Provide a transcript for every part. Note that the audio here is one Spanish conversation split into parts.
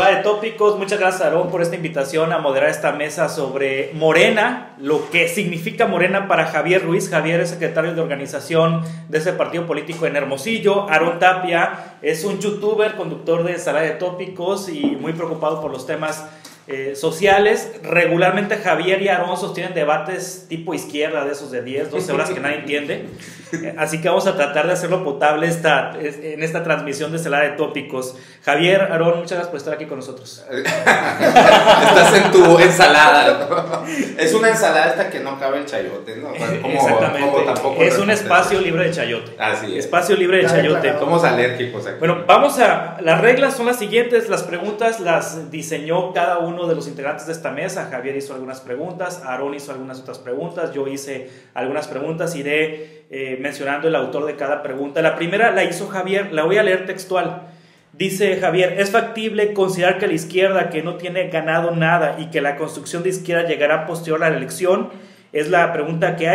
Ensalada de Tópicos. Muchas gracias, Aarón, por esta invitación a moderar esta mesa sobre Morena, lo que significa Morena para Javier Ruiz. Javier es secretario de organización de ese partido político en Hermosillo. Aarón Tapia es un youtuber, conductor de Ensalada de Tópicos y muy preocupado por los temas sociales. Regularmente Javier y Aarón sostienen debates tipo izquierda, de esos de 10, 12 horas que nadie entiende. Así que vamos a tratar de hacerlo potable en esta transmisión de Ensalada de Tópicos. Javier, Aarón, muchas gracias por estar aquí con nosotros. Estás en tu ensalada, ¿no? Es una ensalada esta que no cabe el chayote, ¿no? Exactamente. Tampoco es un espacio libre de chayote. Así es. Espacio libre de chayote. Claro. Somos alérgicos aquí. Bueno, las reglas son las siguientes. Las preguntas las diseñó cada uno de los integrantes de esta mesa. Javier hizo algunas preguntas, Aarón hizo algunas otras preguntas, yo hice algunas preguntas. Iré mencionando el autor de cada pregunta. La primera la hizo Javier, la voy a leer textual. Dice Javier: ¿es factible considerar que la izquierda, que no tiene ganado nada, y que la construcción de izquierda llegará posterior a la elección? Es la pregunta que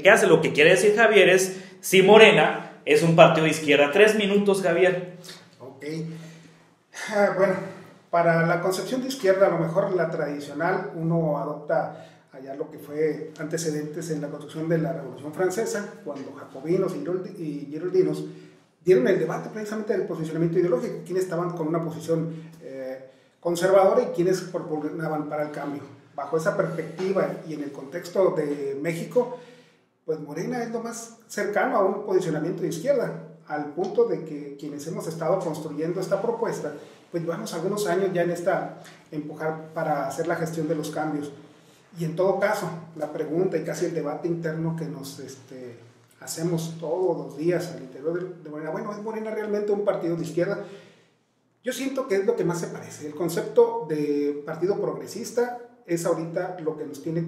hace. Lo que quiere decir Javier es si Morena es un partido de izquierda. 3 minutos, Javier. Ok. Bueno, para la concepción de izquierda, a lo mejor la tradicional, uno adopta allá lo que fue antecedentes en la construcción de la Revolución Francesa, cuando jacobinos y giroldinos dieron el debate precisamente del posicionamiento ideológico, quienes estaban con una posición conservadora y quienes propugnaban para el cambio. Bajo esa perspectiva y en el contexto de México, pues Morena es lo más cercano a un posicionamiento de izquierda, al punto de que quienes hemos estado construyendo esta propuesta, pues llevamos algunos años ya en empujar para hacer la gestión de los cambios. Y en todo caso, la pregunta y casi el debate interno que nos hacemos todos los días al interior de Morena, bueno, ¿es Morena realmente un partido de izquierda? Yo siento que es lo que más se parece. El concepto de partido progresista es ahorita lo que nos tiene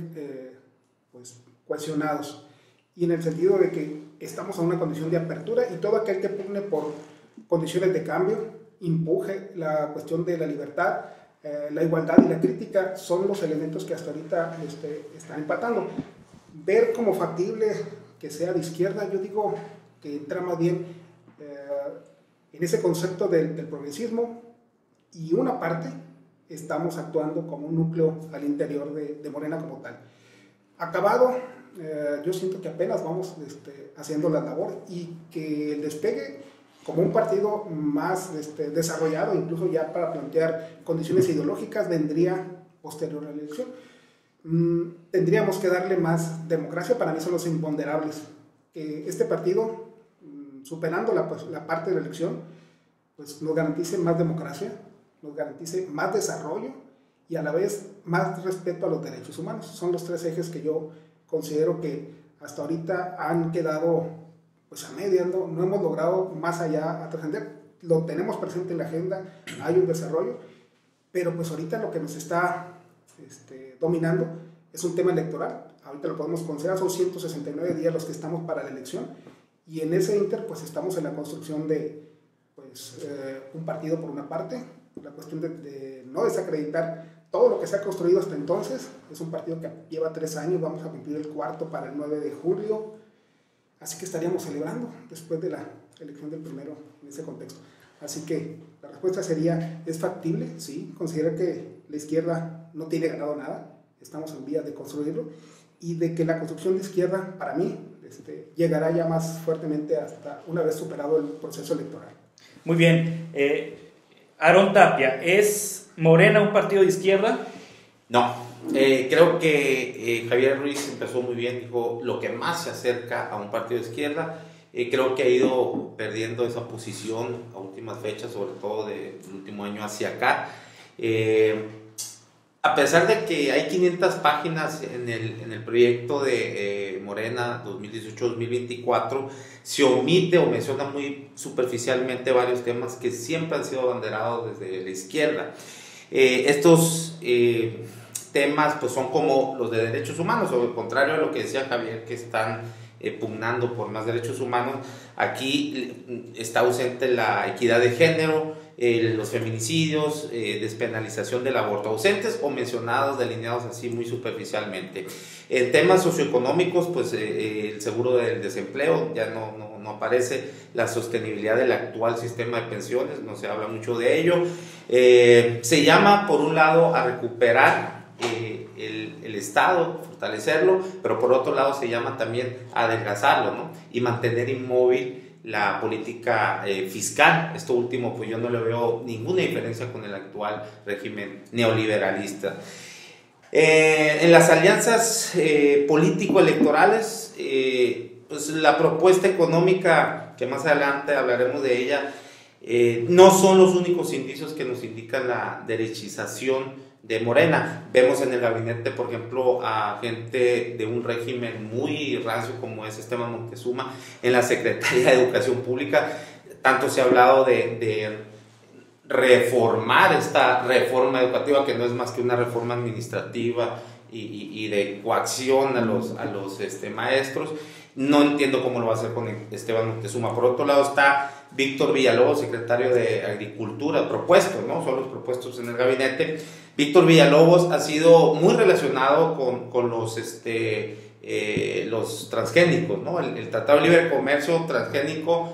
pues, cohesionados, y en el sentido de que estamos en una condición de apertura, y todo aquel que pugne por condiciones de cambio, empuje la cuestión de la libertad, la igualdad y la crítica, son los elementos que hasta ahorita están empatando. Ver como factible que sea de izquierda, yo digo que entra más bien en ese concepto del progresismo, y una parte estamos actuando como un núcleo al interior de Morena como tal. Acabado, yo siento que apenas vamos haciendo la labor, y que el despegue como un partido más desarrollado, incluso ya para plantear condiciones ideológicas, vendría posterior a la elección. Tendríamos que darle más democracia. Para mí son los imponderables. Que este partido, superando la parte de la elección, pues nos garantice más democracia, nos garantice más desarrollo y a la vez más respeto a los derechos humanos. Son los 3 ejes que yo considero que hasta ahorita han quedado pues a media, no hemos logrado más allá a trascender. Lo tenemos presente en la agenda, hay un desarrollo, pero pues ahorita lo que nos está dominando es un tema electoral. Ahorita lo podemos considerar, son 169 días los que estamos para la elección, y en ese inter pues estamos en la construcción de un partido por una parte, la cuestión de no desacreditar todo lo que se ha construido hasta entonces. Es un partido que lleva 3 años, vamos a cumplir el 4º para el 9 de julio, así que estaríamos celebrando después de la elección del primero en ese contexto. Así que la respuesta sería: ¿es factible? Sí. Considero que la izquierda no tiene ganado nada, estamos en vías de construirlo, y de que la construcción de izquierda, para mí, llegará ya más fuertemente hasta una vez superado el proceso electoral. Muy bien. Aarón Tapia, ¿es Morena un partido de izquierda? No. Creo que Javier Ruiz empezó muy bien, dijo lo que más se acerca a un partido de izquierda. Creo que ha ido perdiendo esa posición a últimas fechas, sobre todo del último año hacia acá. A pesar de que hay 500 páginas en el proyecto de Morena 2018-2024, se omite o menciona muy superficialmente varios temas que siempre han sido abanderados desde la izquierda. Estos temas pues son como los de derechos humanos, o al contrario a lo que decía Javier, que están pugnando por más derechos humanos. Aquí está ausente la equidad de género, los feminicidios, despenalización del aborto, ausentes o mencionados, delineados así muy superficialmente. En temas socioeconómicos, pues el seguro del desempleo ya no aparece, la sostenibilidad del actual sistema de pensiones, no se habla mucho de ello. Se llama, por un lado, a recuperar el Estado, fortalecerlo, pero por otro lado se llama también a adelgazarlo, ¿no? Y mantener inmóvil la política fiscal. Esto último, pues yo no le veo ninguna diferencia con el actual régimen neoliberalista. En las alianzas político-electorales, pues la propuesta económica, que más adelante hablaremos de ella, no son los únicos indicios que nos indican la derechización de Morena. Vemos en el gabinete, por ejemplo, a gente de un régimen muy rancio como es Esteban Moctezuma. En la Secretaría de Educación Pública tanto se ha hablado de reformar esta reforma educativa, que no es más que una reforma administrativa y de coacción a los maestros. No entiendo cómo lo va a hacer con Esteban Moctezuma. Por otro lado está Víctor Villalobos, secretario de Agricultura, propuesto, ¿no? Son los propuestos en el gabinete. Víctor Villalobos ha sido muy relacionado con los transgénicos, ¿no? El Tratado de Libre Comercio transgénico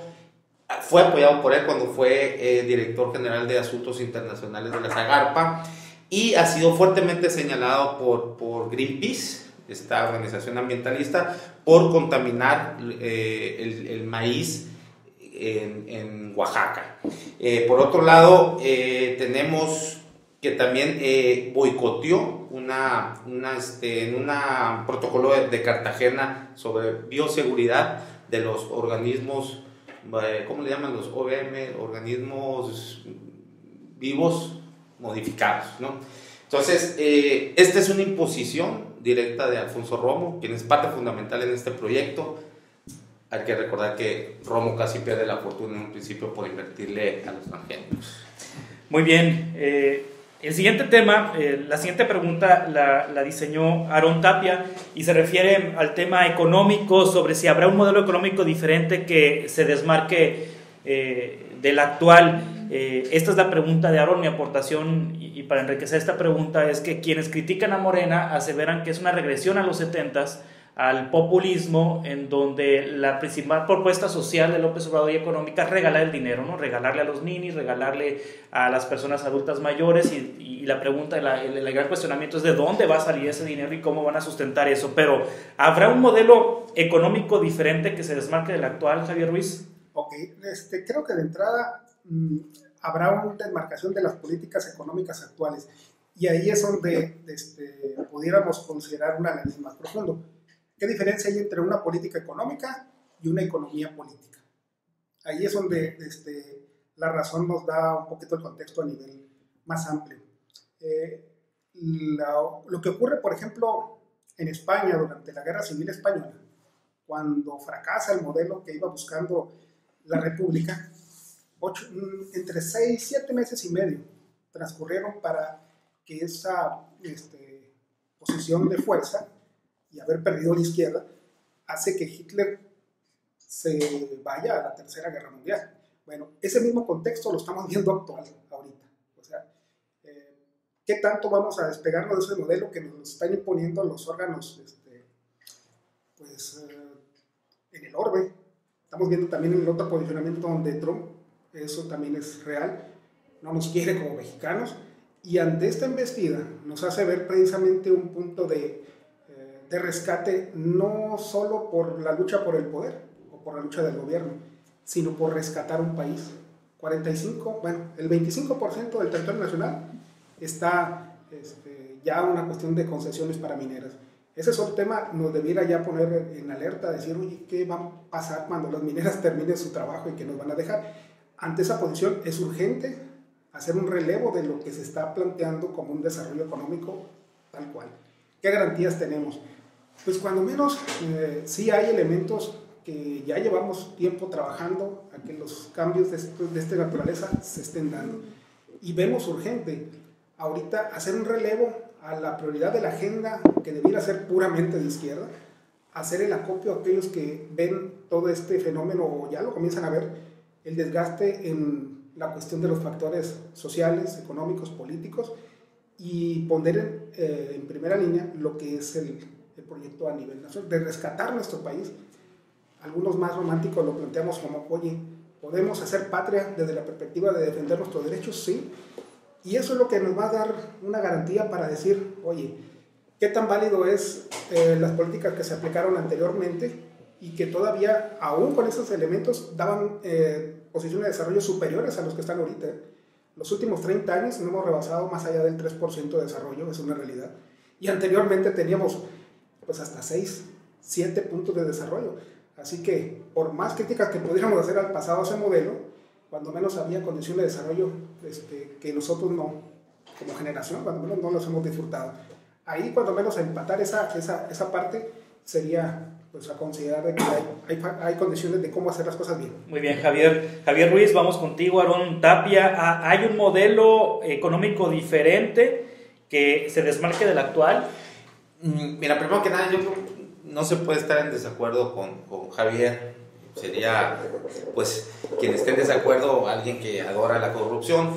fue apoyado por él cuando fue director general de Asuntos Internacionales de la Zagarpa, y ha sido fuertemente señalado por Greenpeace, esta organización ambientalista, por contaminar el maíz en Oaxaca. Por otro lado, tenemos que también boicoteó en un protocolo de Cartagena sobre bioseguridad de los organismos, ¿cómo le llaman? Los OVM, organismos vivos modificados, ¿no? Entonces, esta es una imposición directa de Alfonso Romo, quien es parte fundamental en este proyecto. Hay que recordar que Romo casi pierde la fortuna en un principio por invertirle a los transgénicos. Muy bien. El siguiente tema, la siguiente pregunta la diseñó Aarón Tapia y se refiere al tema económico, sobre si habrá un modelo económico diferente que se desmarque del actual. Esta es la pregunta de Aarón. Mi aportación, y para enriquecer esta pregunta, es que quienes critican a Morena aseveran que es una regresión a los 70s, al populismo, en donde la principal propuesta social de López Obrador y económica es regalar el dinero, ¿no? Regalarle a los ninis, regalarle a las personas adultas mayores, y la pregunta, el gran cuestionamiento es de dónde va a salir ese dinero y cómo van a sustentar eso. Pero ¿habrá un modelo económico diferente que se desmarque del actual, Javier Ruiz? Ok, creo que de entrada habrá una demarcación de las políticas económicas actuales, y ahí es donde pudiéramos considerar un análisis más profundo. ¿Qué diferencia hay entre una política económica y una economía política? Ahí es donde la razón nos da un poquito el contexto a nivel más amplio. Lo que ocurre, por ejemplo, en España durante la Guerra Civil Española, cuando fracasa el modelo que iba buscando la República, entre 6 y 7 meses y medio transcurrieron para que esa posición de fuerza y haber perdido la izquierda hace que Hitler se vaya a la Tercera Guerra Mundial. Bueno, ese mismo contexto lo estamos viendo ahorita. O sea, ¿qué tanto vamos a despegarnos de ese modelo que nos están imponiendo los órganos en el orbe? Estamos viendo también el otro posicionamiento donde Trump, eso también es real, no nos quiere como mexicanos, y ante esta embestida nos hace ver precisamente un punto de rescate, no solo por la lucha por el poder o por la lucha del gobierno, sino por rescatar un país. El 25% del territorio nacional está ya una cuestión de concesiones para mineras. Ese es otro tema, nos debiera ya poner en alerta, decir, oye, ¿qué va a pasar cuando las mineras terminen su trabajo y qué nos van a dejar? Ante esa posición es urgente hacer un relevo de lo que se está planteando como un desarrollo económico tal cual. ¿Qué garantías tenemos? Pues cuando menos sí hay elementos que ya llevamos tiempo trabajando a que los cambios de esta naturaleza se estén dando. Y vemos urgente ahorita hacer un relevo a la prioridad de la agenda que debiera ser puramente de izquierda, hacer el acopio a aquellos que ven todo este fenómeno o ya lo comienzan a ver, el desgaste en la cuestión de los factores sociales, económicos, políticos, y poner en primera línea lo que es el proyecto a nivel nacional, de rescatar nuestro país. Algunos más románticos lo planteamos como, oye, ¿podemos hacer patria desde la perspectiva de defender nuestros derechos? Sí. Y eso es lo que nos va a dar una garantía para decir, oye, ¿qué tan válido es las políticas que se aplicaron anteriormente y que todavía, aún con esos elementos, daban posiciones de desarrollo superiores a los que están ahorita? Los últimos 30 años no hemos rebasado más allá del 3% de desarrollo, es una realidad. Y anteriormente teníamos pues hasta 6, 7 puntos de desarrollo. Así que, por más críticas que pudiéramos hacer al pasado a ese modelo, cuando menos había condiciones de desarrollo que nosotros no, como generación, cuando menos no los hemos disfrutado. Ahí, cuando menos, empatar esa parte sería pues a considerar de que hay condiciones de cómo hacer las cosas bien. Muy bien, Javier. Javier Ruiz, vamos contigo. Aarón Tapia, ¿hay un modelo económico diferente que se desmarque del actual? Mira, primero que nada, yo creo que no se puede estar en desacuerdo con Javier. Sería, pues, quien esté en desacuerdo, alguien que adora la corrupción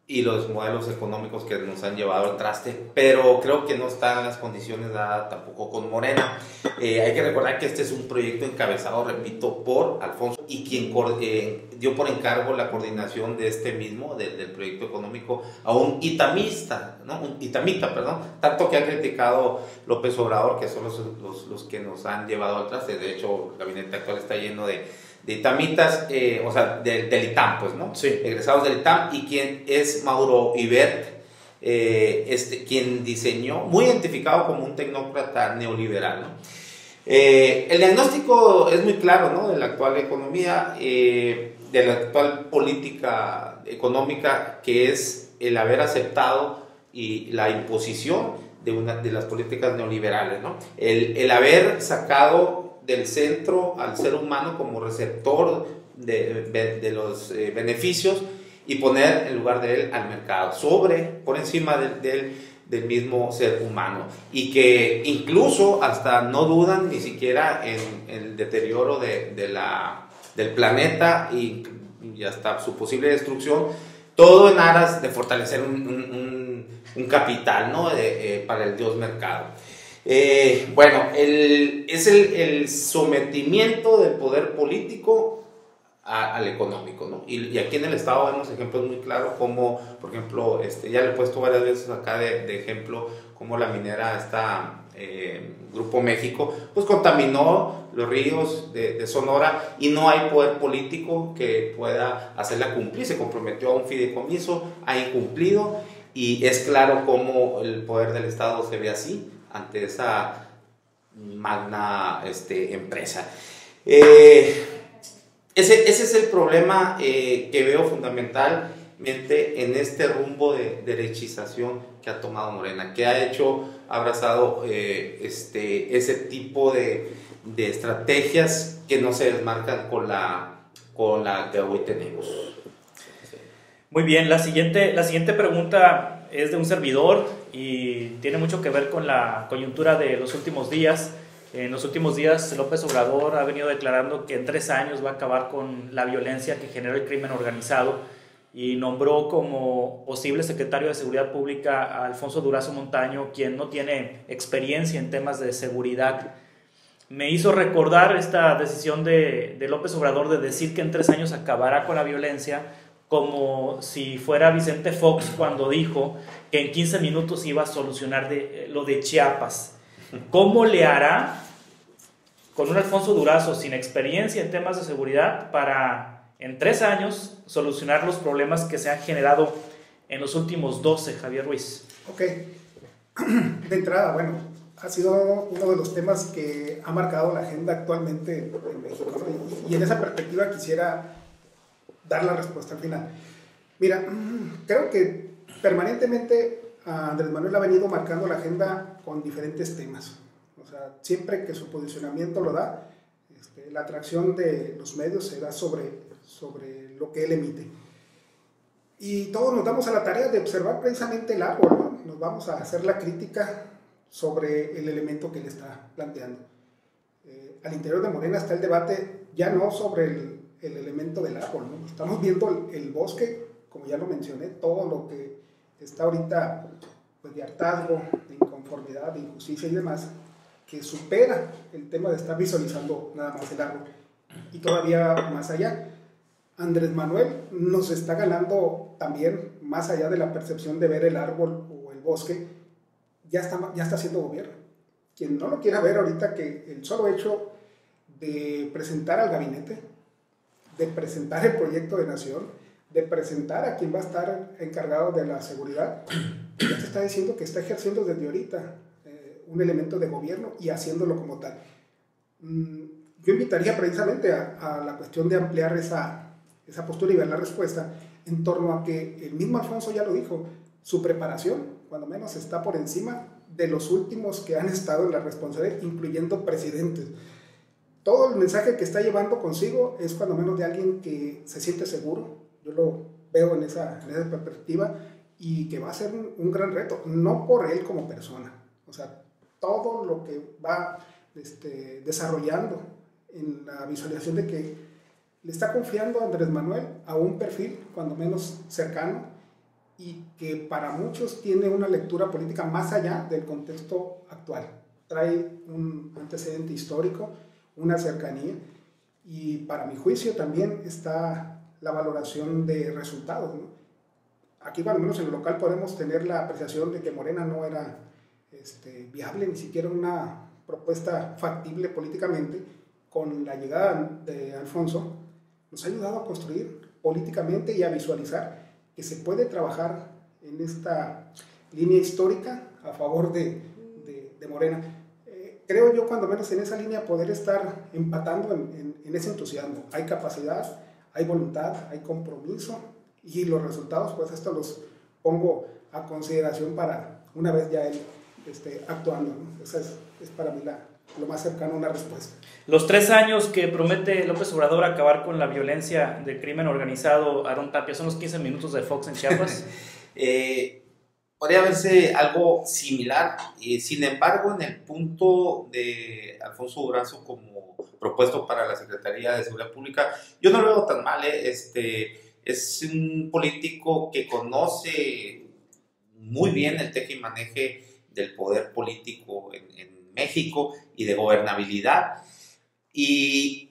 y los modelos económicos que nos han llevado al traste, pero creo que no están en las condiciones dadas tampoco con Morena. Hay que recordar que este es un proyecto encabezado, repito, por Alfonso, y quien dio por encargo la coordinación de este mismo, del proyecto económico, a un itamita, perdón, tanto que ha criticado López Obrador, que son los que nos han llevado al traste. De hecho, el gabinete actual está lleno de itamitas, o sea, del ITAM, pues, ¿no? Sí. Egresados del ITAM, y quien es Mauro Ibert, quien diseñó, muy identificado como un tecnócrata neoliberal, ¿no? El diagnóstico es muy claro, ¿no? De la actual economía, de la actual política económica, que es el haber aceptado y la imposición de las políticas neoliberales, ¿no? El haber sacado del centro al ser humano como receptor de los beneficios y poner en lugar de él al mercado, por encima del mismo ser humano, y que incluso hasta no dudan ni siquiera en el deterioro del planeta y hasta su posible destrucción, todo en aras de fortalecer un capital, ¿no? Para el dios mercado. Bueno, es el sometimiento del poder político al económico, ¿no? Y aquí en el Estado vemos ejemplos muy claros como, por ejemplo, ya le he puesto varias veces acá de ejemplo, como la minera Grupo México, pues contaminó los ríos de Sonora, y no hay poder político que pueda hacerla cumplir. Se comprometió a un fideicomiso, ha incumplido, y es claro cómo el poder del Estado se ve así ante esa magna empresa. Ese es el problema que veo fundamentalmente en este rumbo de derechización que ha tomado Morena, que ha abrazado ese tipo de estrategias que no se desmarcan con la que hoy tenemos. Muy bien, la siguiente pregunta es de un servidor y tiene mucho que ver con la coyuntura de los últimos días. En los últimos días, López Obrador ha venido declarando que en 3 años va a acabar con la violencia que genera el crimen organizado, y nombró como posible secretario de Seguridad Pública a Alfonso Durazo Montaño, quien no tiene experiencia en temas de seguridad. Me hizo recordar esta decisión de López Obrador de decir que en 3 años acabará con la violencia, como si fuera Vicente Fox cuando dijo que en 15 minutos iba a solucionar lo de Chiapas. ¿Cómo le hará con un Alfonso Durazo sin experiencia en temas de seguridad para en 3 años solucionar los problemas que se han generado en los últimos 12, Javier Ruiz? Ok. De entrada, bueno, ha sido uno de los temas que ha marcado la agenda actualmente en México, ¿no? Y en esa perspectiva quisiera dar la respuesta al final. Mira, creo que permanentemente Andrés Manuel ha venido marcando la agenda con diferentes temas. O sea, siempre que su posicionamiento lo da, la atracción de los medios se da sobre lo que él emite. Y todos nos damos a la tarea de observar precisamente el árbol, ¿no? Nos vamos a hacer la crítica sobre el elemento que él está planteando. Al interior de Morena está el debate ya no sobre el elemento del árbol, ¿no? Estamos viendo el bosque, como ya lo mencioné, todo lo que está ahorita pues, de hartazgo, de inconformidad, de injusticia y demás, que supera el tema de estar visualizando nada más el árbol. Y todavía más allá, Andrés Manuel nos está ganando también, más allá de la percepción de ver el árbol o el bosque, ya está haciendo gobierno. Quien no lo quiera ver ahorita, que el solo hecho de presentar al gabinete, de presentar el proyecto de nación, de presentar a quien va a estar encargado de la seguridad, ya te está diciendo que está ejerciendo desde ahorita un elemento de gobierno y haciéndolo como tal. Yo invitaría precisamente a la cuestión de ampliar esa postura y ver la respuesta en torno a que el mismo Alfonso ya lo dijo, su preparación, cuando menos, está por encima de los últimos que han estado en la responsabilidad, incluyendo presidentes. Todo el mensaje que está llevando consigo es cuando menos de alguien que se siente seguro, yo lo veo en esa perspectiva, y que va a ser un gran reto, no por él como persona, o sea, todo lo que va desarrollando en la visualización de que le está confiando a Andrés Manuel a un perfil cuando menos cercano y que para muchos tiene una lectura política más allá del contexto actual. Trae un antecedente histórico, una cercanía, y para mi juicio también está la valoración de resultados, ¿no? Aquí, al menos en lo local, podemos tener la apreciación de que Morena no era viable, ni siquiera una propuesta factible políticamente. Con la llegada de Alfonso, nos ha ayudado a construir políticamente y a visualizar que se puede trabajar en esta línea histórica a favor de Morena. Creo yo, cuando menos en esa línea, poder estar empatando en ese entusiasmo. Hay capacidad, hay voluntad, hay compromiso, y los resultados, pues esto los pongo a consideración para una vez ya él actuando, ¿no? Esa es para mí lo más cercano a una respuesta. Los 3 años que promete López Obrador acabar con la violencia del crimen organizado, Aarón Tapia, son los 15 minutos de Fox en Chiapas. Podría verse algo similar, sin embargo, en el punto de Alfonso Durazo como propuesto para la Secretaría de Seguridad Pública, yo no lo veo tan mal. Es un político que conoce muy bien el teje y maneje del poder político en México y de gobernabilidad, y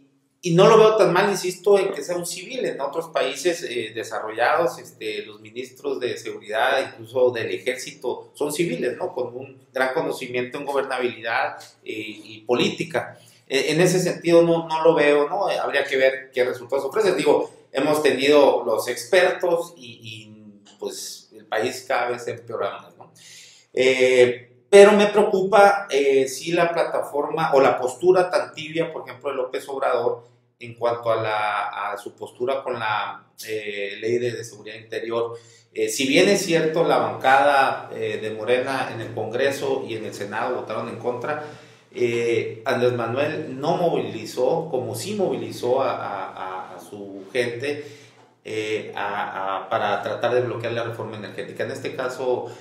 no lo veo tan mal, insisto, en que sea un civil. En otros países desarrollados, los ministros de seguridad, incluso del ejército, son civiles, ¿no? Con un gran conocimiento en gobernabilidad y política. En ese sentido no lo veo, ¿no? Habría que ver qué resultados ofrece. Digo, hemos tenido los expertos y pues el país cada vez empeora más, ¿no? Pero me preocupa si la plataforma o la postura tan tibia, por ejemplo, de López Obrador en cuanto a su postura con la ley de seguridad interior. Si bien es cierto, la bancada de Morena en el Congreso y en el Senado votaron en contra, Andrés Manuel no movilizó, como sí movilizó a su gente para tratar de bloquear la reforma energética. En este caso,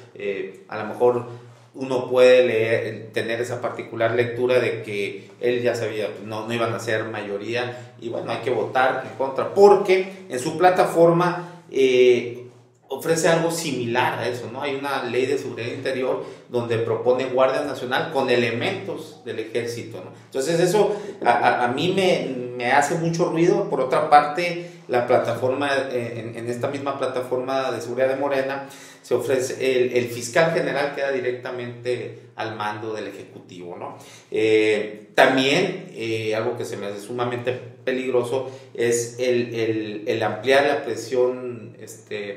a lo mejor uno puede tener esa particular lectura de que él ya sabía que no iban a ser mayoría, y bueno, hay que votar en contra, porque en su plataforma ofrece algo similar a eso, ¿no? Hay una ley de seguridad interior donde propone Guardia Nacional con elementos del ejército, ¿no? Entonces eso a mí me hace mucho ruido. Por otra parte, la plataforma, en esta misma plataforma de seguridad de Morena, se ofrece el fiscal general queda directamente al mando del Ejecutivo, ¿no? También algo que se me hace sumamente peligroso es el ampliar la prisión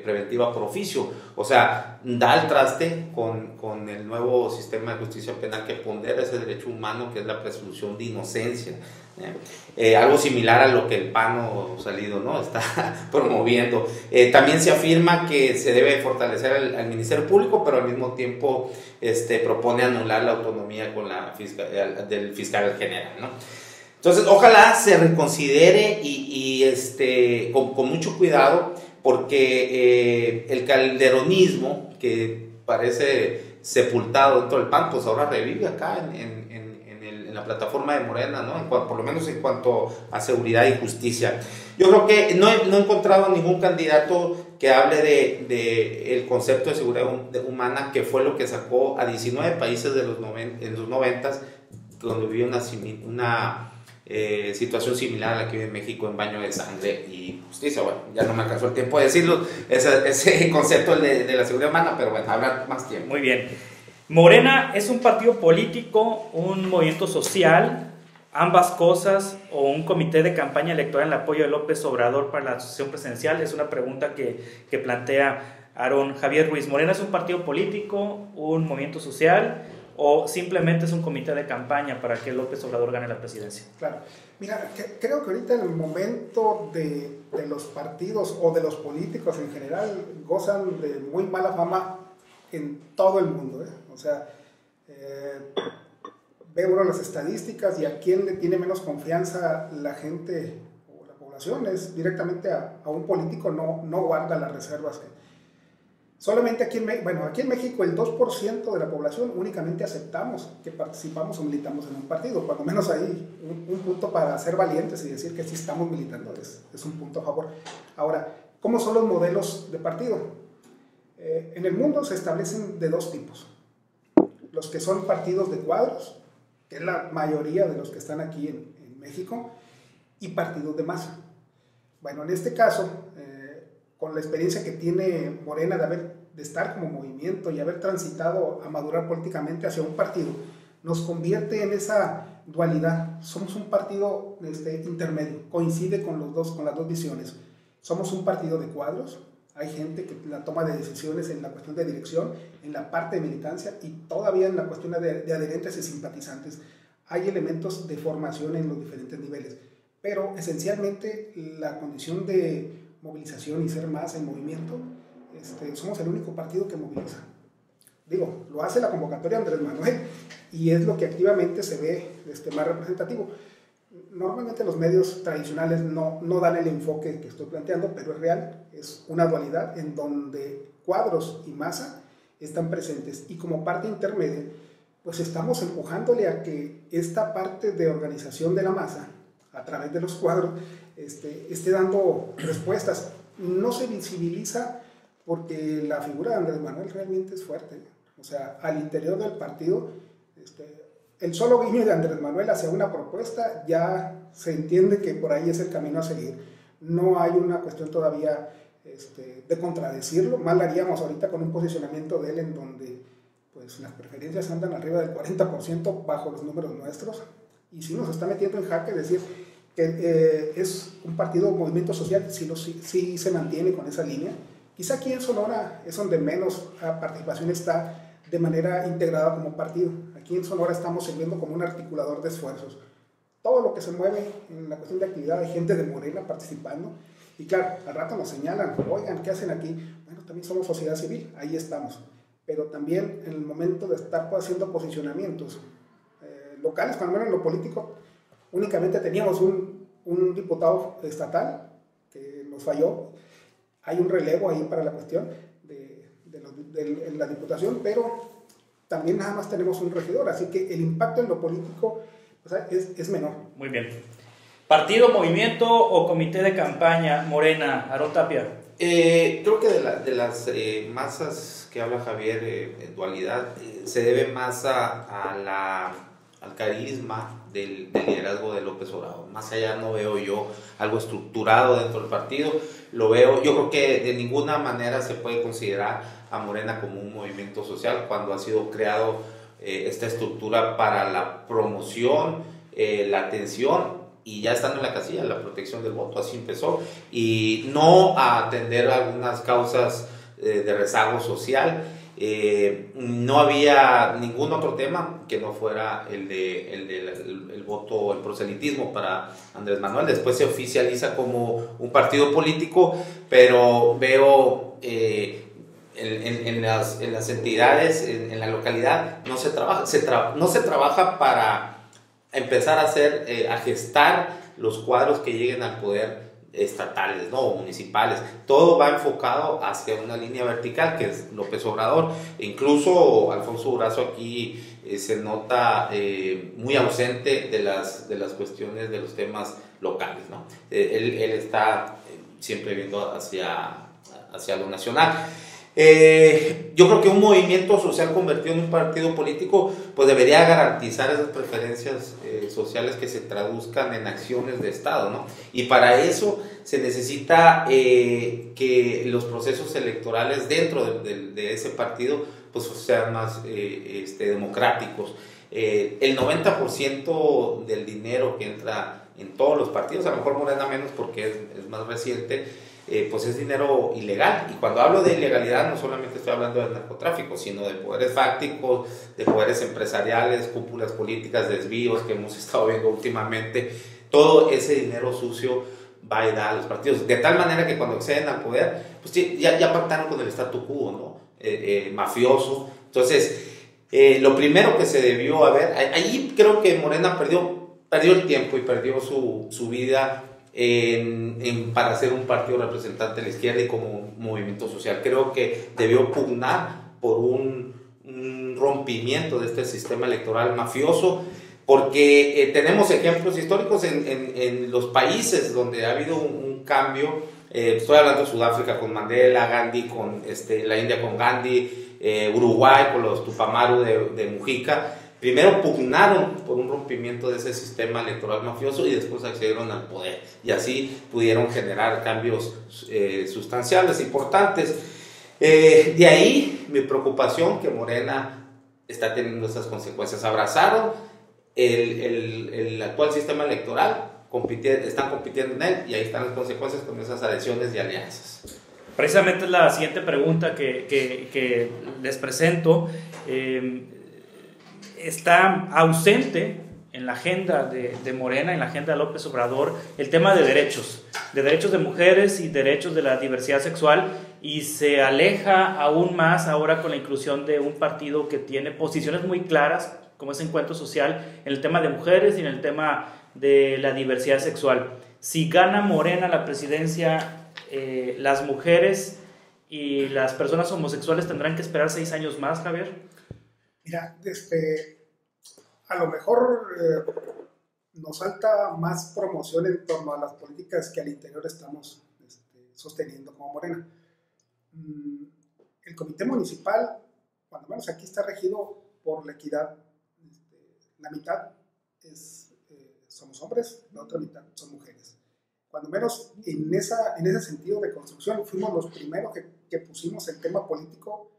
preventiva por oficio. O sea, da al traste con el nuevo sistema de justicia penal que pondera ese derecho humano, que es la presunción de inocencia. Algo similar a lo que el PAN o salido, ¿no?, está promoviendo. También se afirma que se debe fortalecer al Ministerio Público, pero al mismo tiempo propone anular la autonomía con del fiscal general, ¿no? Entonces, ojalá se reconsidere con mucho cuidado, porque el calderonismo, que parece sepultado dentro del PAN, pues ahora revive acá en en la plataforma de Morena, ¿no? Por lo menos en cuanto a seguridad y justicia. Yo creo que no he encontrado ningún candidato que hable de el concepto de seguridad humana, que fue lo que sacó a 19 países en los 90s, donde vivía una situación similar a la que vive en México, en baño de sangre y justicia. Bueno, ya no me alcanzó el tiempo de decirlo, ese concepto de la seguridad humana, pero bueno, habrá más tiempo. Muy bien. Morena es un partido político, un movimiento social, ambas cosas, o un comité de campaña electoral en el apoyo de López Obrador para la sucesión presidencial. Es una pregunta que plantea Aarón Javier Ruiz. ¿Morena es un partido político, un movimiento social, o simplemente es un comité de campaña para que López Obrador gane la presidencia? Claro. Mira, creo que ahorita en el momento de los partidos o de los políticos en general gozan de muy mala fama en todo el mundo, ¿eh? O sea, ve uno las estadísticas y a quién le tiene menos confianza la gente o la población es directamente a un político, no guarda las reservas que... Solamente aquí en México el 2% de la población únicamente aceptamos que participamos o militamos en un partido, cuando menos ahí un punto para ser valientes y decir que sí estamos militando es un punto a favor. Ahora, ¿cómo son los modelos de partido? En el mundo se establecen de dos tipos: los que son partidos de cuadros, que es la mayoría de los que están aquí en México, y partidos de masa. Bueno, en este caso, con la experiencia que tiene Morena de estar como movimiento y haber transitado a madurar políticamente hacia un partido, nos convierte en esa dualidad. Somos un partido intermedio, coincide con las dos visiones. Somos un partido de cuadros, hay gente que la toma de decisiones en la cuestión de dirección, en la parte de militancia y todavía en la cuestión de adherentes y simpatizantes. Hay elementos de formación en los diferentes niveles, pero esencialmente la condición de movilización y ser más en movimiento, somos el único partido que moviliza. Digo, lo hace la convocatoria Andrés Manuel y es lo que activamente se ve más representativo. Normalmente los medios tradicionales no dan el enfoque que estoy planteando, pero es real, es una dualidad en donde cuadros y masa están presentes, y como parte intermedia, pues estamos empujándole a que esta parte de organización de la masa, a través de los cuadros, esté dando respuestas. No se visibiliza porque la figura de Andrés Manuel realmente es fuerte. O sea, al interior del partido, el solo guiño de Andrés Manuel hacia una propuesta ya se entiende que por ahí es el camino a seguir. No hay una cuestión todavía de contradecirlo. Mal haríamos ahorita con un posicionamiento de él en donde pues, las preferencias andan arriba del 40% bajo los números nuestros, y sí nos está metiendo en jaque decir que es un partido, movimiento social, sí se mantiene con esa línea. Quizá aquí en Sonora es donde menos participación está de manera integrada como partido. Aquí en Sonora estamos sirviendo como un articulador de esfuerzos. Todo lo que se mueve en la cuestión de actividad, hay gente de Morena participando, y claro, al rato nos señalan, oigan, ¿qué hacen aquí? Bueno, también somos sociedad civil, ahí estamos, pero también en el momento de estar haciendo posicionamientos locales, cuando menos en lo político, únicamente teníamos un diputado estatal que nos falló. Hay un relevo ahí para la cuestión de la diputación, pero también nada más tenemos un regidor, así que el impacto en lo político, o sea, es menor. Muy bien. ¿Partido, movimiento o comité de campaña, Morena, Aarón Tapia? Creo que de las masas que habla Javier en dualidad, se debe más al carisma del liderazgo de López Obrador. Más allá no veo yo algo estructurado dentro del partido. Yo creo que de ninguna manera se puede considerar a Morena como un movimiento social cuando ha sido creado esta estructura para la promoción, la atención y ya estando en la casilla, la protección del voto. Así empezó, y no a atender algunas causas de rezago social. No había ningún otro tema que no fuera el voto, el proselitismo para Andrés Manuel. Después se oficializa como un partido político, pero veo en las entidades, en la localidad, no se trabaja para empezar a gestar los cuadros que lleguen al poder estatales, ¿no? O municipales. Todo va enfocado hacia una línea vertical, que es López Obrador. Incluso Alfonso Durazo aquí se nota muy ausente de las cuestiones, de los temas locales, ¿no? Él está siempre viendo hacia lo nacional. Yo creo que un movimiento social convertido en un partido político pues debería garantizar esas preferencias sociales que se traduzcan en acciones de Estado, ¿no? Y para eso se necesita que los procesos electorales dentro de ese partido pues sean más democráticos. El 90% del dinero que entra en todos los partidos, a lo mejor Morena menos porque es más reciente, pues es dinero ilegal. Y cuando hablo de ilegalidad no solamente estoy hablando del narcotráfico, sino de poderes fácticos, de poderes empresariales, cúpulas políticas, desvíos que hemos estado viendo últimamente. Todo ese dinero sucio va a ir a los partidos, de tal manera que cuando acceden al poder pues ya pactaron con el statu quo, ¿no? Mafioso. Entonces lo primero que se debió haber, allí creo que Morena perdió el tiempo y perdió su vida para ser un partido representante de la izquierda y como un movimiento social. Creo que debió pugnar por un rompimiento de este sistema electoral mafioso, porque tenemos ejemplos históricos en los países donde ha habido un cambio. Estoy hablando de Sudáfrica con Mandela, Gandhi con la India con Gandhi, Uruguay con los Tupamaru de Mujica. Primero pugnaron por un rompimiento de ese sistema electoral mafioso y después accedieron al poder. Y así pudieron generar cambios sustanciales, importantes. De ahí mi preocupación que Morena está teniendo esas consecuencias. Abrazaron el actual sistema electoral, están compitiendo en él y ahí están las consecuencias con esas adhesiones y alianzas. Precisamente es la siguiente pregunta que les presento. Está ausente en la agenda de Morena, en la agenda de López Obrador, el tema de derechos de mujeres y derechos de la diversidad sexual, y se aleja aún más ahora con la inclusión de un partido que tiene posiciones muy claras, como es Encuentro Social, en el tema de mujeres y en el tema de la diversidad sexual. Si gana Morena la presidencia, las mujeres y las personas homosexuales tendrán que esperar 6 años más, Javier. Mira, a lo mejor nos falta más promoción en torno a las políticas que al interior estamos sosteniendo como Morena. El comité municipal, cuando menos aquí, está regido por la equidad. La mitad somos hombres, la otra mitad son mujeres. Cuando menos en ese sentido de construcción fuimos los primeros que pusimos el tema político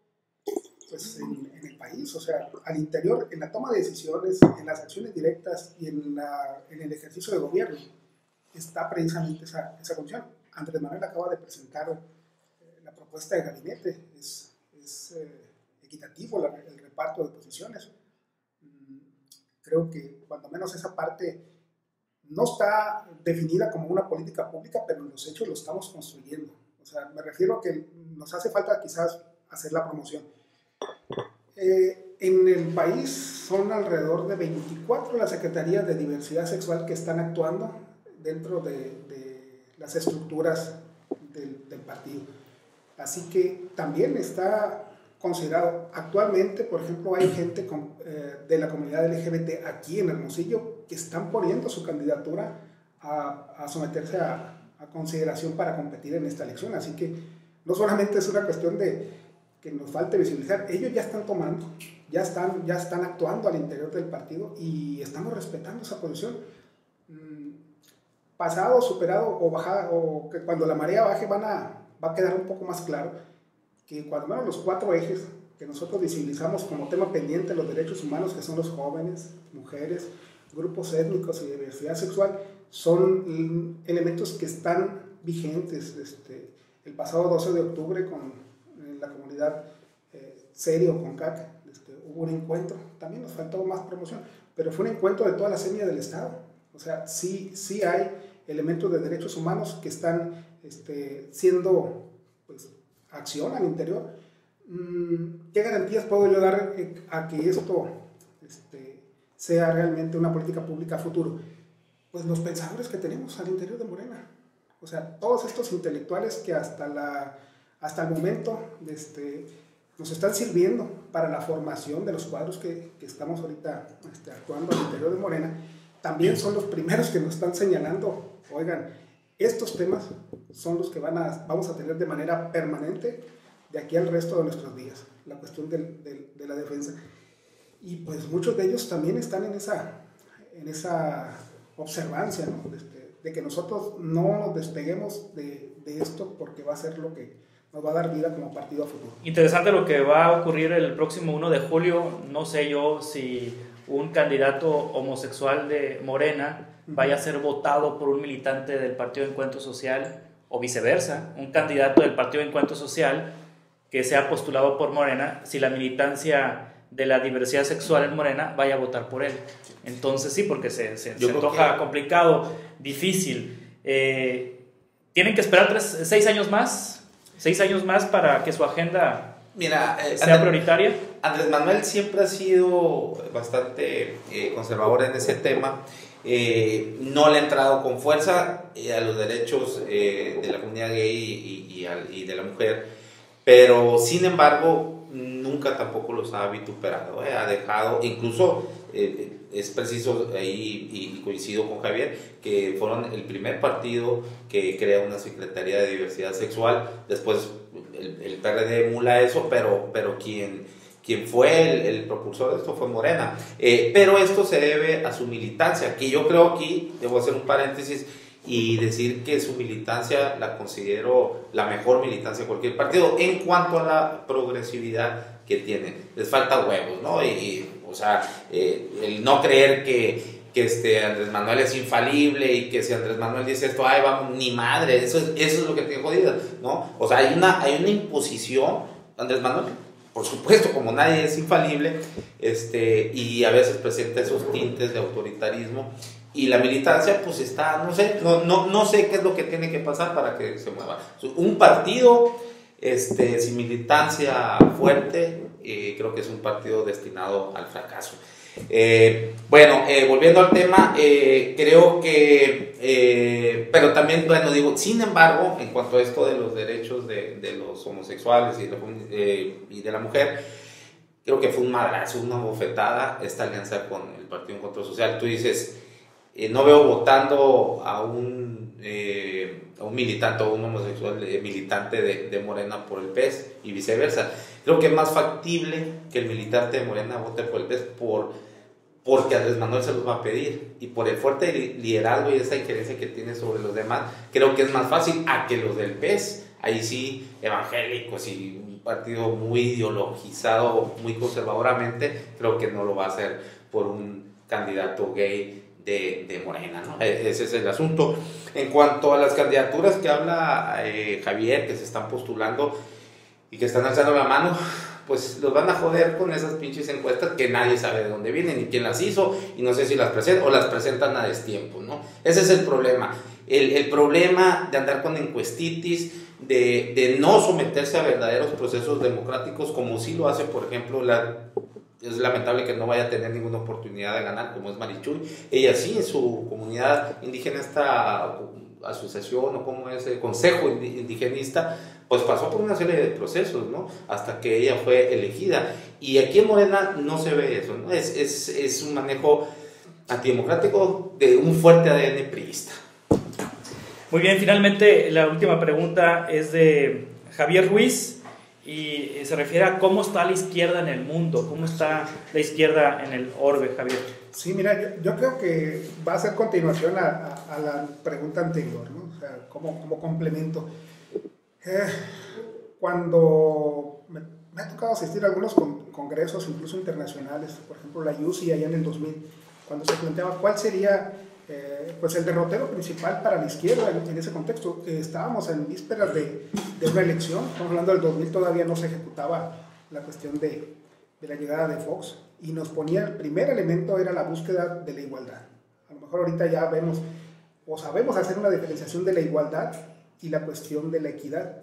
pues, en el país, o sea, al interior, en la toma de decisiones, en las acciones directas y en el ejercicio de gobierno, está precisamente esa condición. Andrés Manuel acaba de presentar la propuesta de gabinete, es equitativo el reparto de posiciones. Creo que cuando menos esa parte no está definida como una política pública, pero en los hechos lo estamos construyendo. O sea, me refiero a que nos hace falta quizás hacer la promoción. En el país son alrededor de 24 las secretarías de diversidad sexual que están actuando dentro de las estructuras del partido. Así que también está considerado. Actualmente, por ejemplo, hay gente de la comunidad LGBT aquí en Hermosillo que están poniendo su candidatura a someterse a consideración para competir en esta elección. Así que no solamente es una cuestión de que nos falte visibilizar, ellos ya están tomando, ya están actuando al interior del partido y estamos respetando esa posición. Pasado, superado o bajada, o que cuando la marea baje va a quedar un poco más claro que cuando menos los 4 ejes que nosotros visibilizamos como tema pendiente de los derechos humanos, que son los jóvenes, mujeres, grupos étnicos y diversidad sexual, son elementos que están vigentes. El pasado 12 de octubre con la comunidad serio con CAC, hubo un encuentro, también nos faltó más promoción, pero fue un encuentro de toda la semilla del Estado. O sea, sí hay elementos de derechos humanos que están siendo pues, acción al interior. ¿Qué garantías puedo yo dar a que esto sea realmente una política pública a futuro? Pues los pensadores que tenemos al interior de Morena. O sea, todos estos intelectuales que hasta el momento nos están sirviendo para la formación de los cuadros que estamos ahorita actuando al interior de Morena, también son los primeros que nos están señalando, oigan, estos temas son los que vamos a tener de manera permanente de aquí al resto de nuestros días, la cuestión de la defensa. Y pues muchos de ellos también están en esa observancia, ¿no? De que nosotros no nos despeguemos de esto, porque va a ser lo que nos va a dar vida como partido a futuro. Interesante lo que va a ocurrir el próximo 1 de julio. No sé yo si un candidato homosexual de Morena vaya a ser votado por un militante del Partido de Encuentro Social, o viceversa, un candidato del Partido de Encuentro Social que sea postulado por Morena, si la militancia de la diversidad sexual en Morena vaya a votar por él. Entonces sí, porque se antoja complicado, difícil. Tienen que esperar 6 años más, 6 años más para que su agenda sea prioritaria. Andrés Manuel siempre ha sido bastante conservador en ese tema. No le ha entrado con fuerza a los derechos de la comunidad gay y de la mujer, pero sin embargo nunca tampoco los ha vituperado, ha dejado, incluso es preciso ahí, y coincido con Javier, que fueron el primer partido que crea una Secretaría de Diversidad Sexual. Después el PRD emula eso, pero quien fue el propulsor de esto fue Morena. Pero esto se debe a su militancia, que yo creo, aquí debo hacer un paréntesis y decir que su militancia la considero la mejor militancia de cualquier partido en cuanto a la progresividad que tiene. Les falta huevos, ¿no? O sea, el no creer que Andrés Manuel es infalible, y que si Andrés Manuel dice esto, ay, vamos, ni madre, eso es lo que tiene jodida, ¿no? O sea, hay una imposición. Andrés Manuel, por supuesto, como nadie es infalible, y a veces presenta esos tintes de autoritarismo, y la militancia pues está, no sé qué es lo que tiene que pasar para que se mueva. Un partido sin militancia fuerte, creo que es un partido destinado al fracaso. Volviendo al tema, creo que, pero también, digo, sin embargo, en cuanto a esto de los derechos de los homosexuales y de la mujer, creo que fue un madrazo, una bofetada esta alianza con el Partido Encuentro Social. Tú dices, no veo votando a un militante o un homosexual militante de Morena por el PES y viceversa. Creo que es más factible que el militante de Morena vote por el PES porque Andrés Manuel se los va a pedir, y por el fuerte liderazgo y esa injerencia que tiene sobre los demás, creo que es más fácil a que los del PES, ahí sí, evangélicos y un partido muy ideologizado, muy conservadoramente, creo que no lo va a hacer por un candidato gay de Morena, ¿no? Ese es el asunto. En cuanto a las candidaturas que habla Javier, que se están postulando y que están alzando la mano, pues los van a joder con esas pinches encuestas que nadie sabe de dónde vienen ni quién las hizo, y no sé si las presentan o las presentan a destiempo, ¿no? Ese es el problema. El problema de andar con encuestitis, de no someterse a verdaderos procesos democráticos, como sí lo hace, por ejemplo, es lamentable que no vaya a tener ninguna oportunidad de ganar, como es Marichuy. Ella sí, en su comunidad indígena, esta asociación, o como es el consejo indigenista, pues pasó por una serie de procesos, ¿no? Hasta que ella fue elegida. Y aquí en Morena no se ve eso, ¿no? Es un manejo antidemocrático de un fuerte ADN priista. Muy bien, finalmente la última pregunta es de Javier Ruiz, y se refiere a cómo está la izquierda en el mundo, cómo está la izquierda en el orbe, Javier. Sí, mira, yo creo que va a ser continuación a la pregunta anterior, ¿no? O sea, como complemento. Cuando me ha tocado asistir a algunos congresos, incluso internacionales, por ejemplo la UCI allá en el 2000, cuando se planteaba cuál sería pues el derrotero principal para la izquierda en ese contexto. Estábamos en vísperas de una elección, estamos hablando del 2000, todavía no se ejecutaba la cuestión de la llegada de Fox, y nos ponía, el primer elemento era la búsqueda de la igualdad. A lo mejor ahorita ya vemos o sabemos hacer una diferenciación de la igualdad y la cuestión de la equidad.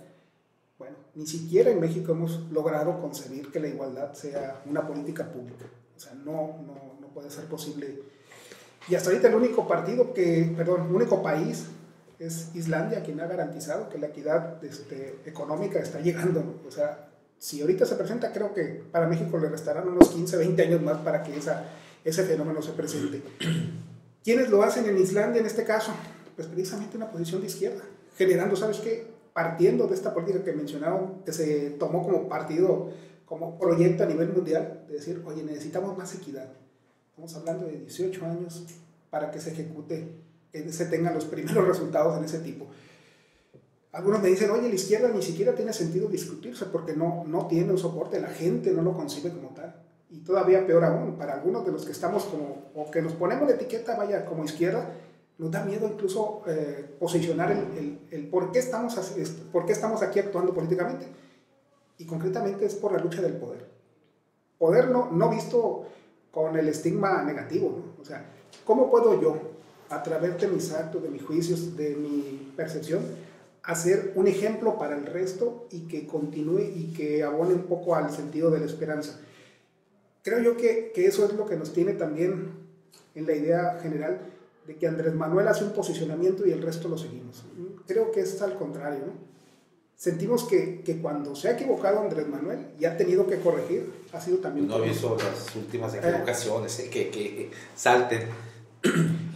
Bueno, ni siquiera en México hemos logrado concebir que la igualdad sea una política pública. O sea, no puede ser posible. Y hasta ahorita el único país es Islandia quien ha garantizado que la equidad económica está llegando, ¿no? O sea, si ahorita se presenta, creo que para México le restarán unos 15, 20 años más para que ese fenómeno se presente. ¿Quiénes lo hacen en Islandia en este caso? Pues precisamente una posición de izquierda, generando, ¿sabes qué? Partiendo de esta política que mencionaron, que se tomó como partido, como proyecto a nivel mundial, de decir, oye, necesitamos más equidad. Estamos hablando de 18 años para que se ejecute, que se tengan los primeros resultados en ese tipo. Algunos me dicen, oye, la izquierda ni siquiera tiene sentido discutirse porque no tiene un soporte, la gente no lo concibe como tal. Y todavía peor aún, para algunos de los que estamos como, o que nos ponemos la etiqueta, vaya, como izquierda, nos da miedo incluso posicionar el por qué estamos aquí actuando políticamente. Y concretamente es por la lucha del poder. Poder no visto con el estigma negativo, ¿no? O sea, ¿cómo puedo yo, a través de mis actos, de mis juicios, de mi percepción, hacer un ejemplo para el resto y que continúe y que abone un poco al sentido de la esperanza? Creo yo que eso es lo que nos tiene también en la idea general de que Andrés Manuel hace un posicionamiento y el resto lo seguimos. Creo que es al contrario, ¿no? Sentimos que cuando se ha equivocado Andrés Manuel y ha tenido que corregir, ha sido también... No he visto las últimas equivocaciones que salten.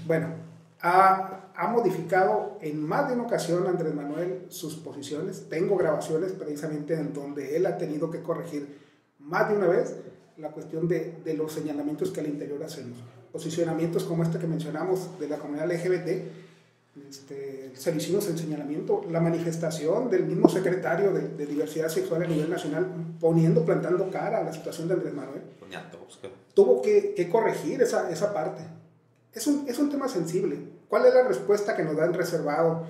Bueno, ha modificado en más de una ocasión Andrés Manuel sus posiciones. Tengo grabaciones precisamente en donde él ha tenido que corregir más de una vez la cuestión de los señalamientos que al interior hacemos. Posicionamientos como este que mencionamos de la comunidad LGBT, se le hicimos el señalamiento, la manifestación del mismo secretario de diversidad sexual a nivel nacional, plantando cara a la situación de Andrés Manuel. Tuvo que corregir esa parte. Es un tema sensible. ¿Cuál es la respuesta que nos dan reservado?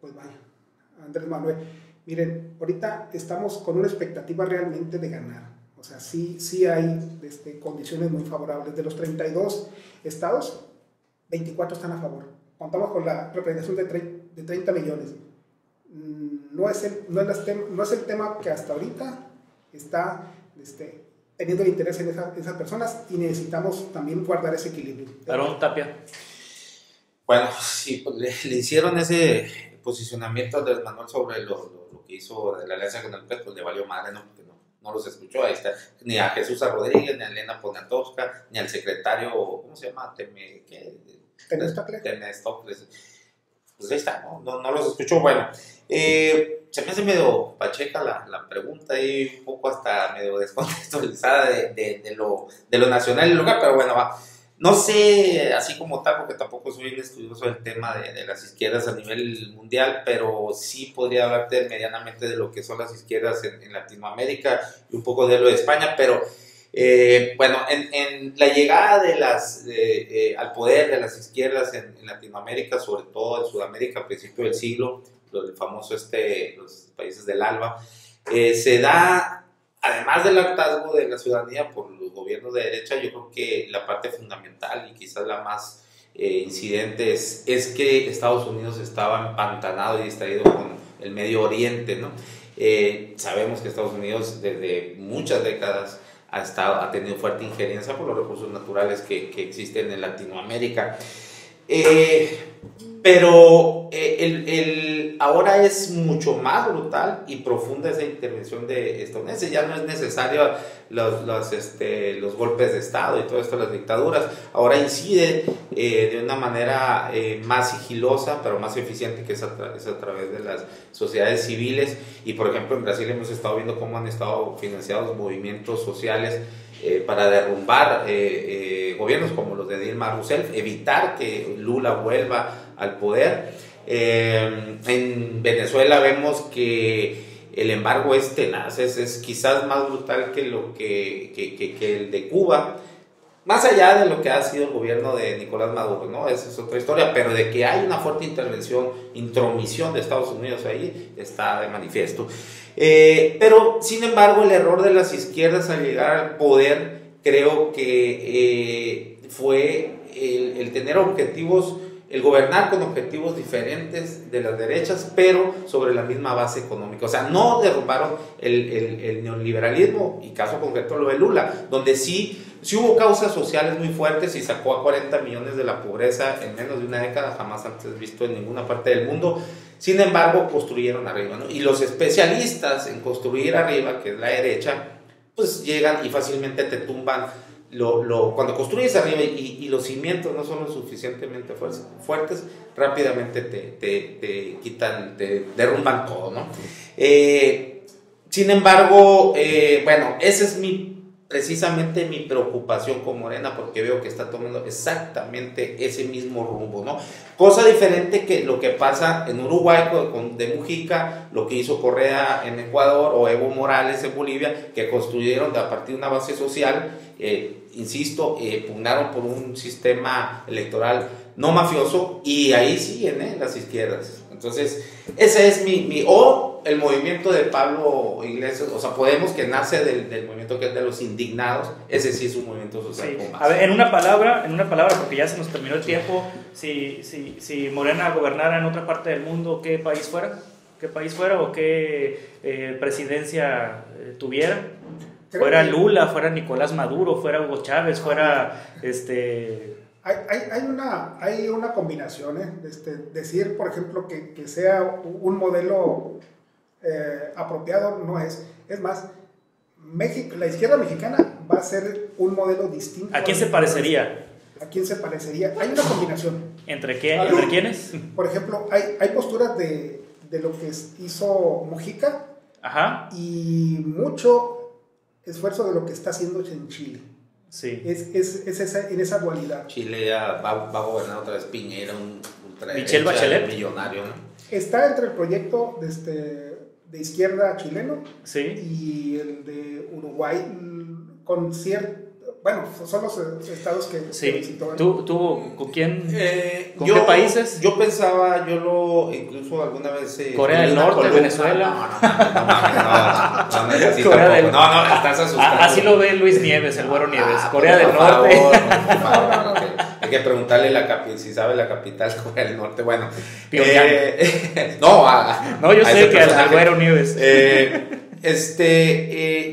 Pues vaya, Andrés Manuel. Miren, ahorita estamos con una expectativa realmente de ganar. O sea, sí hay condiciones muy favorables. De los 32 estados, 24 están a favor. Contamos con la representación de 30 millones. No es el tema que hasta ahorita está teniendo el interés en esas personas y necesitamos también guardar ese equilibrio. Aarón Tapia. Bueno, sí, pues le hicieron ese posicionamiento a Andrés Manuel sobre lo que hizo de la alianza con el PES, pues le valió madre, ¿no? Porque no los escuchó, ahí está, ni a Jesús Rodríguez, ni a Elena Poniatowska, ni al secretario, ¿cómo se llama? Temestocles. Pues ahí está, no los escuchó. Bueno, se me hace medio pacheca la pregunta y un poco hasta medio descontextualizada de lo nacional y local, pero bueno, va. No sé, así como tal, porque tampoco soy un estudioso del tema de las izquierdas a nivel mundial, pero sí podría hablarte medianamente de lo que son las izquierdas en Latinoamérica y un poco de lo de España, pero bueno, en la llegada al poder de las izquierdas en Latinoamérica, sobre todo en Sudamérica a principios del siglo, el famoso los países del ALBA, se da, además del hartazgo de la ciudadanía por los gobiernos de derecha, yo creo que la parte fundamental y quizás la más incidente es que Estados Unidos estaba empantanado y distraído con el Medio Oriente, ¿no? Sabemos que Estados Unidos desde muchas décadas ha tenido fuerte injerencia por los recursos naturales que existen en Latinoamérica. Pero ahora es mucho más brutal y profunda esa intervención estadounidense. Ya no es necesario los golpes de Estado y todo esto, las dictaduras. Ahora incide de una manera más sigilosa, pero más eficiente, que es a través de las sociedades civiles. Y por ejemplo en Brasil hemos estado viendo cómo han estado financiados movimientos sociales para derrumbar gobiernos como los de Dilma Rousseff, evitar que Lula vuelva al poder. En Venezuela vemos que el embargo es tenaz, es quizás más brutal que el de Cuba, más allá de lo que ha sido el gobierno de Nicolás Maduro, ¿no? Esa es otra historia, pero de que hay una fuerte intromisión de Estados Unidos ahí, está de manifiesto. Pero, sin embargo, el error de las izquierdas al llegar al poder, creo que fue el tener objetivos el gobernar con objetivos diferentes de las derechas, pero sobre la misma base económica. O sea, no derrumbaron el neoliberalismo, y caso concreto lo de Lula, donde sí hubo causas sociales muy fuertes y sacó a 40 millones de la pobreza en menos de una década, jamás antes visto en ninguna parte del mundo. Sin embargo, construyeron arriba, ¿no? Y los especialistas en construir arriba, que es la derecha, pues llegan y fácilmente te tumban cuando construyes arriba y los cimientos no son lo suficientemente fuertes, rápidamente te quitan, te derrumban todo, ¿no? Sin embargo, bueno, esa es precisamente mi preocupación con Morena, porque veo que está tomando exactamente ese mismo rumbo, ¿no? Cosa diferente que lo que pasa en Uruguay de Mujica, lo que hizo Correa en Ecuador o Evo Morales en Bolivia, que construyeron a partir de una base social, insisto, pugnaron por un sistema electoral no mafioso, y ahí siguen las izquierdas. Entonces, ese es o el movimiento de Pablo Iglesias, o sea, Podemos, que nace del movimiento que es de los indignados. Ese sí es un movimiento social. Sí. A ver, en una palabra, porque ya se nos terminó el tiempo, si Morena gobernara en otra parte del mundo, ¿qué país fuera? ¿Qué país fuera o qué presidencia tuviera? Fuera Lula, fuera Nicolás Maduro, fuera Hugo Chávez, fuera Hay una combinación, decir, por ejemplo, que sea un modelo apropiado no es. Es más, la izquierda mexicana va a ser un modelo distinto. ¿A quién se parecería? ¿A quién se parecería? Hay una combinación. ¿Entre quiénes? Por ejemplo, hay posturas de lo que hizo Mujica. Ajá. Y mucho esfuerzo de lo que está haciendo en Chile. Sí. En esa dualidad. Chile ya va a gobernar otra vez Piñera, un Michelle Bachelet, millonario, ¿no? Está entre el proyecto de izquierda chileno, sí, y el de Uruguay, con cierto. Bueno, son los estados que visitó. ¿Tú con quién? ¿Con qué países? Yo pensaba, incluso alguna vez... Corea del Norte, Venezuela. No, así Corea tampoco. del... Estás asustando. Así lo ve Luis Nieves, el güero Nieves. Corea del Norte. Por favor, hay que preguntarle si sabe la capital, Corea del Norte. Bueno, no, yo sé que al güero Nieves.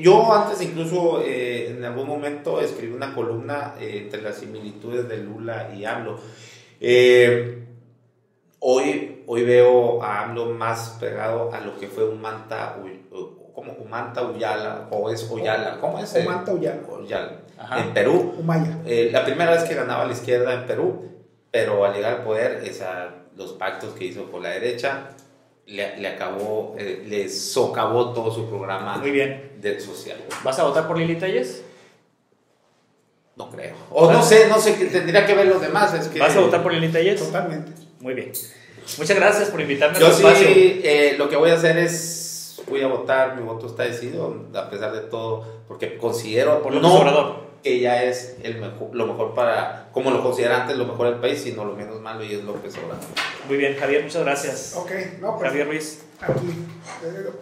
Yo antes incluso en algún momento escribí una columna entre las similitudes de Lula y AMLO. Hoy veo a AMLO más pegado a lo que fue Humanta Uyala, o es Oyala, ¿cómo es? Humanta Uyala, en Perú. Humaya. La primera vez que ganaba la izquierda en Perú, pero al llegar al poder, los pactos que hizo con la derecha le socavó todo su programa. Muy bien. Social. ¿Vas a votar por Lili Telles? No creo. O no sé, tendría que ver los demás. ¿Vas a votar por Lili Telles? Totalmente. Muy bien. Muchas gracias por invitarme a tu espacio. Lo que voy a hacer es, voy a votar, mi voto está decidido, a pesar de todo, porque considero por López Obrador que ya es lo mejor para, como lo considera antes, lo mejor del país, sino lo menos malo, y es López Obrador. Muy bien, Javier, muchas gracias. Ok, Javier Ruiz. Aquí,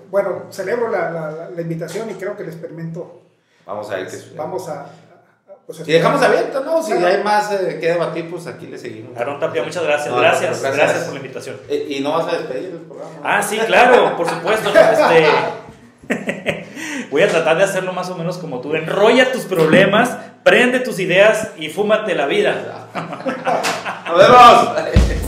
bueno, celebro la invitación y creo que el experimento. Vamos a ver qué sucede. Vamos a y dejamos abierto, ¿no? Si hay más que debatir, pues aquí le seguimos. Aarón Tapia, muchas gracias. Gracias por la invitación. ¿Y no vas a despedir el programa? Sí, claro, por supuesto. Voy a tratar de hacerlo más o menos como tú. Enrolla tus problemas, prende tus ideas y fúmate la vida. ¡Nos vemos!